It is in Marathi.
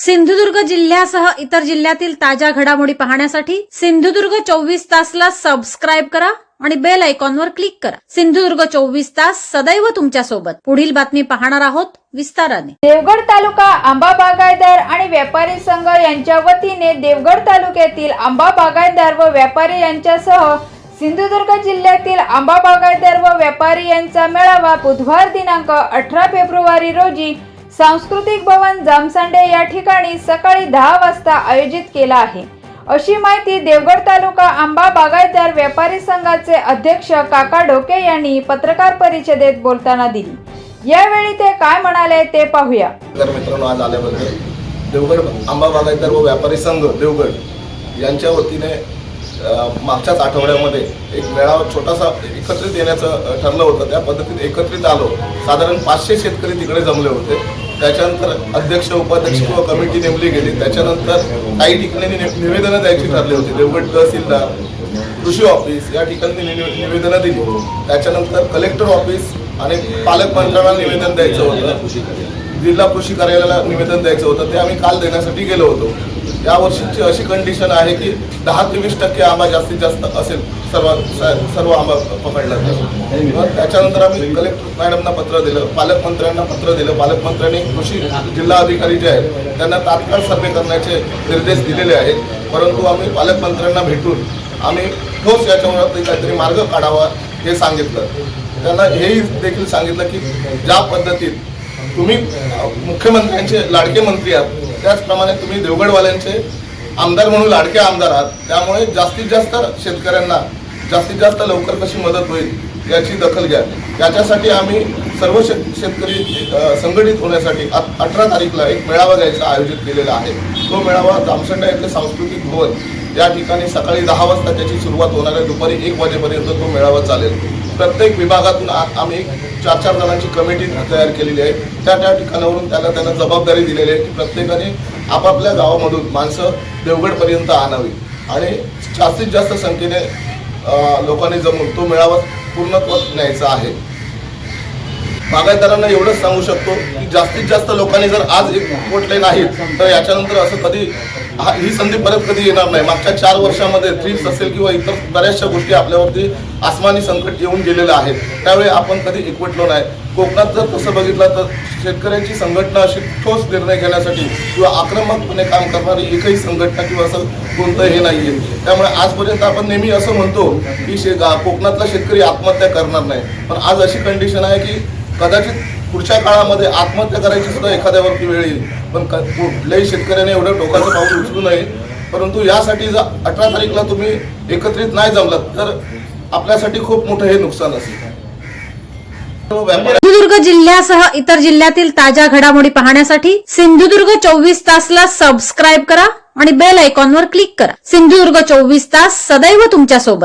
सिंधुदुर्ग जिल्ह्यासह इतर जिल्ह्यातील ताज्या घडामोडी पाहण्यासाठी सिंधुदुर्ग 24 तासला सबस्क्राइब करा आणि बेल आयकॉनवर क्लिक करा। सिंधुदुर्ग 24 तास सदैव तुमच्या सोबत। पुढील बातमी पाहणार आहोत विस्ताराने। देवगड तालुका आंबा बागायतदार आणि व्यापारी संघ यांच्या वतीने देवगड तालुक्यातील आंबा बागायतदार व व्यापारी यांच्यासह सिंधुदुर्ग जिल्ह्यातील आंबा बागायतदार व व्यापारी यांचा मेळावा बुधवार दिनांक 18 फेब्रुवारी रोजी सांस्कृतिक भवन जामसंडे या ठिकाणी सकाळी 10 वाजता आयोजित केला आहे, अशी माहिती देवगड तालुका आंबा बागायतदार व्यापारी संघाचे अध्यक्ष काका ढोके यांनी पत्रकार परिषदेत बोलताना दिली। यावेळी ते काय म्हणाले ते पाहूया। तर मित्रांनो, आज आल्याबद्दल देवगड आंबा बागायतदार व व्यापारी संघ देवगड यांच्या वतीने मागच्याच आठवड्यामध्ये एक मेळावा छोटासा एकत्रित येण्याचं ठरलं होतं। त्या पद्धतीने एकत्रित आलो। साधारण 500 शेतकरी तिकडे जमले होते। त्याच्यानंतर अध्यक्ष उपाध्यक्ष किंवा कमिटी नेमली गेली। त्याच्यानंतर काही ठिकाणी निवेदनं द्यायची ठरली होती। देवगड तहसीलदार, कृषी ऑफिस या ठिकाणी निवेदनं दिली। त्याच्यानंतर कलेक्टर ऑफिस आणि पालकमंत्र्यांना निवेदन द्यायचं होतं। जिल्हा कृषी कार्यालयाला निवेदन द्यायचं होतं, ते आम्ही काल देण्यासाठी गेलो होतो। या वर्षीची अशी कंडिशन आहे की 10 ते 20% आंबा जास्तीत जास्त असेल, सर्व आंबा पकडला तर त्याच्यानंतर आम्ही कलेक्टर मॅडमना पत्र दिलं, पालकमंत्र्यांना पत्र दिलं। पालकमंत्र्यांनी कृषी जिल्हा अधिकारी जे आहेत त्यांना तात्काळ सर्वे करण्याचे निर्देश दिलेले आहेत। परंतु आम्ही पालकमंत्र्यांना भेटून आम्ही ठोस याच्यावर काहीतरी मार्ग काढावा हे सांगितलं। त्यांना हेही देखील सांगितलं की ज्या पद्धतीत तुम्ही मुख्यमंत्र्यांचे लाडके मंत्री आहात, त्याचप्रमाणे तुम्ही देवगडवाल्यांचे आमदार म्हणून लाडके आमदार आहात। त्यामुळे जास्तीत जास्त शेतकऱ्यांना जास्तीत जास्त लवकर कशी मदत होईल याची दखल घ्या। याच्यासाठी आम्ही सर्व शेतकरी संघटित होण्यासाठी 18 तारीखला एक मेळावा घ्यायचा आयोजित केलेला आहे। तो मेळावा जामसंडा येथे सांस्कृतिक भवन या ठिकाणी सकाळी 10 वाजता त्याची सुरुवात होणार आहे। दुपारी 1 वाजेपर्यंत तो मेळावा चालेल। प्रत्येक विभागातून आम्ही 4-4 जणांची कमिटी तयार केलेली आहे। त्या ठिकाणावरून त्यांना जबाबदारी दिलेली आहे की प्रत्येकाने आपापल्या गावामधून माणसं देवगडपर्यंत आणावी आणि जास्तीत जास्त संख्येने लोकांनी जमून तो मेळावा पूर्णत्वास न्यायचा आहे। बागायतदारांना एवढंच सांगू शकतो की जास्तीत जास्त लोकांनी जर आज एकवटले नाहीत तर याच्यानंतर असं कधी ही संधी परत कधी येणार नाही। मागच्या 4 वर्षामध्ये थ्रिप्स असेल किंवा इतर बऱ्याचशा गोष्टी आपल्यावरती आसमानी संकट येऊन गेलेलं आहे। त्यावेळी आपण कधी एकवटलो नाही। कोकणात जर तसं बघितलं तर शेतकऱ्यांची संघटना अशी ठोस निर्णय घेण्यासाठी किंवा आक्रमकपणे काम करणारी एकही संघटना किंवा असं कोणतं हे नाही आहे। त्यामुळे आजपर्यंत आपण नेहमी असं म्हणतो की कोकणातला शेतकरी आत्महत्या करणार नाही, पण आज अशी कंडिशन आहे की कदाचित पुढच्या काळामध्ये आत्महत्या करायची सुद्धा एखाद्यावरती वेळ येईल। पण कुठल्याही शेतकऱ्याने एवढं टोकाचं पाऊल उचलू नये। परंतु यासाठी जर 18 तारीखला तुम्ही एकत्रित नाही जमलात तर आपल्यासाठी खूप मोठं हे नुकसान असेल। सिंधुदुर्ग जिल्ह्यासह इतर जिल्ह्यातील ताज्या घडामोडी पाहण्यासाठी सिंधुदुर्ग 24 तासला सबस्क्राइब करा आणि बेल आयकॉनवर क्लिक करा। सिंधुदुर्ग 24 तास सदैव तुमच्या सोबत।